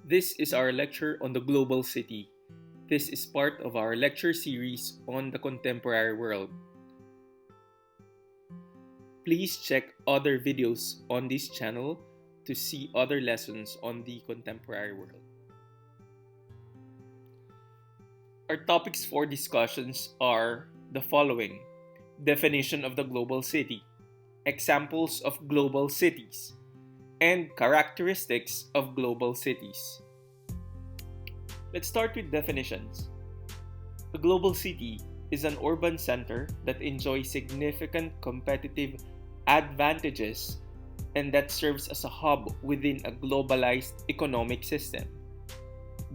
This is our lecture on the global city. This is part of our lecture series on the contemporary world. Please check other videos on this channel to see other lessons on the contemporary world. Our topics for discussions are the following: definition of the global city, examples of global cities, and characteristics of global cities. Let's start with definitions. A global city is an urban center that enjoys significant competitive advantages and that serves as a hub within a globalized economic system.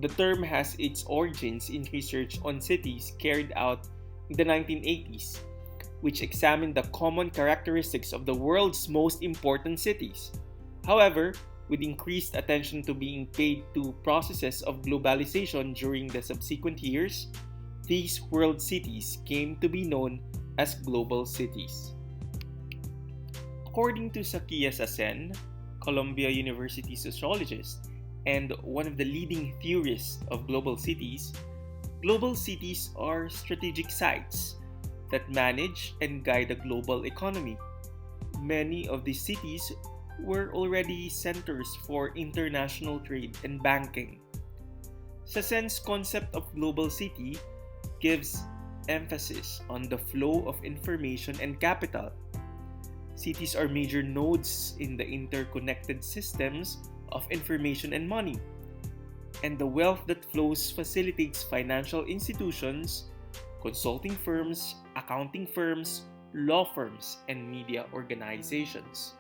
The term has its origins in research on cities carried out in the 1980s, which examined the common characteristics of the world's most important cities. However, with increased attention to being paid to processes of globalization during the subsequent years, these world cities came to be known as global cities. According to Sakia Sassen, Columbia University sociologist and one of the leading theorists of global cities are strategic sites that manage and guide a global economy. Many of these cities were already centers for international trade and banking. Sassen's concept of global city gives emphasis on the flow of information and capital. Cities are major nodes in the interconnected systems of information and money, and the wealth that flows facilitates financial institutions, consulting firms, accounting firms, law firms, and media organizations.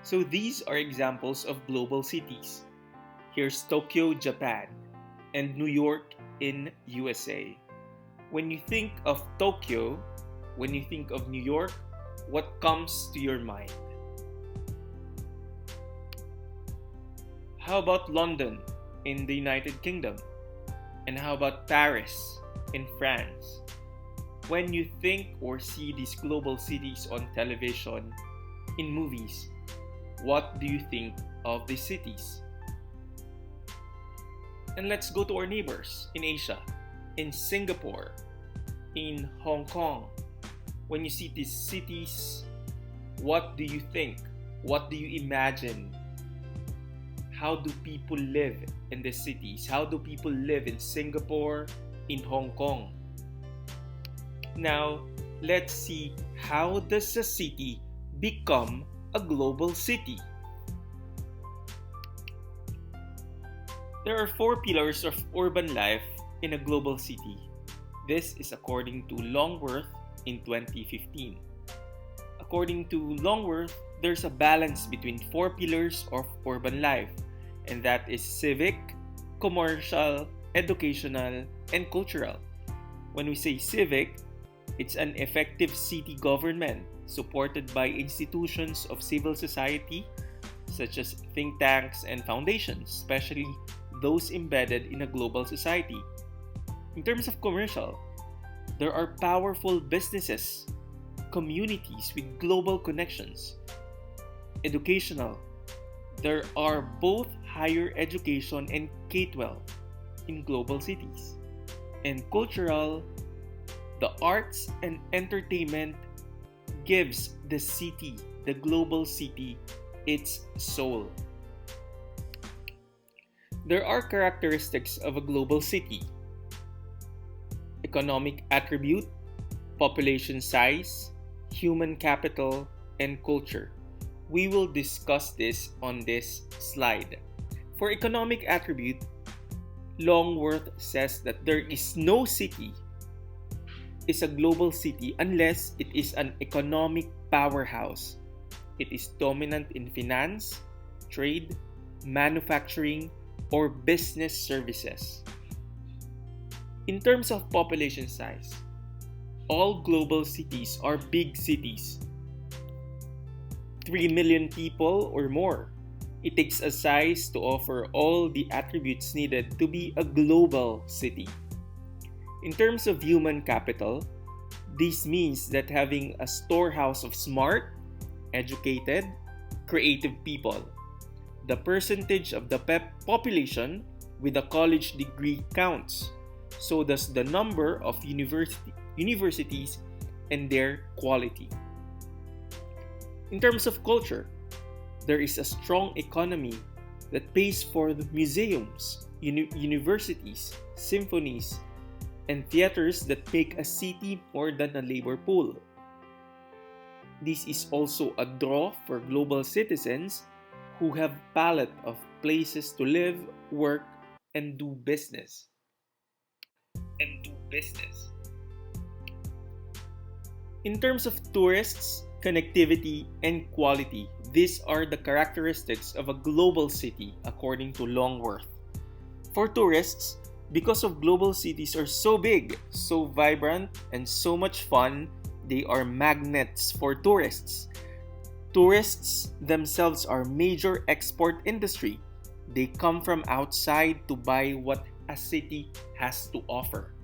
So these are examples of global cities. Here's Tokyo, Japan, and New York in USA. When you think of Tokyo, when you think of New York, what comes to your mind? How about London in the United Kingdom? And how about Paris in France? When you think or see these global cities on television, in movies, what do you think of these cities? And let's go to our neighbors in Asia, in Singapore, in Hong Kong. When you see these cities, what do you think? What do you imagine? How do people live in these cities? How do people live in Singapore, in Hong Kong? Now, let's see, how does a city become a global city? There are 4 pillars of urban life in a global city. This is according to Longworth in 2015. According to Longworth, there's a balance between 4 pillars of urban life, and that is civic, commercial, educational, and cultural. When we say civic, it's an effective city government supported by institutions of civil society such as think tanks and foundations, especially those embedded in a global society. In terms of commercial, there are powerful businesses, communities with global connections. Educational, there are both higher education and K-12 in global cities. And cultural, the arts and entertainment gives the city, the global city, its soul. There are characteristics of a global city: economic attribute, population size, human capital, and culture. We will discuss this on this slide. For economic attribute, Longworth says that there is no city is a global city unless it is an economic powerhouse. It is dominant in finance, trade, manufacturing, or business services. In terms of population size, all global cities are big cities. 3 million people or more. It takes a size to offer all the attributes needed to be a global city. In terms of human capital, this means that having a storehouse of smart, educated, creative people. the percentage of the population with a college degree counts. So does the number of universities and their quality. In terms of culture, there is a strong economy that pays for the museums, universities, symphonies, and theaters that make a city more than a labor pool. This is also a draw for global citizens who have palette of places to live, work, and do business. In terms of tourists, connectivity, and quality, these are the characteristics of a global city according to Longworth. For tourists, because of global cities are so big, so vibrant, and so much fun, they are magnets for tourists. Tourists themselves are major export industry. They come from outside to buy what a city has to offer.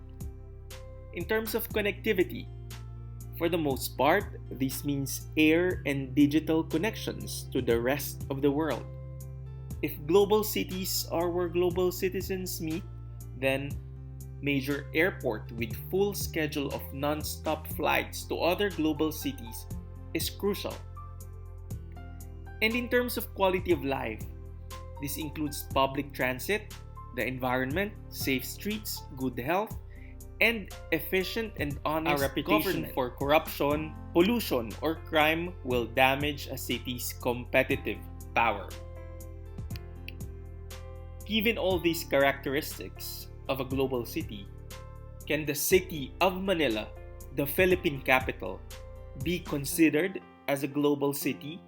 In terms of connectivity, for the most part, this means air and digital connections to the rest of the world. If global cities are where global citizens meet, then major airport with full schedule of non-stop flights to other global cities is crucial. And in terms of quality of life, this includes public transit, the environment, safe streets, good health, and efficient and honest reputation government. For corruption, pollution, or crime will damage a city's competitive power. Given all these characteristics of a global city, can the city of Manila, the Philippine capital, be considered as a global city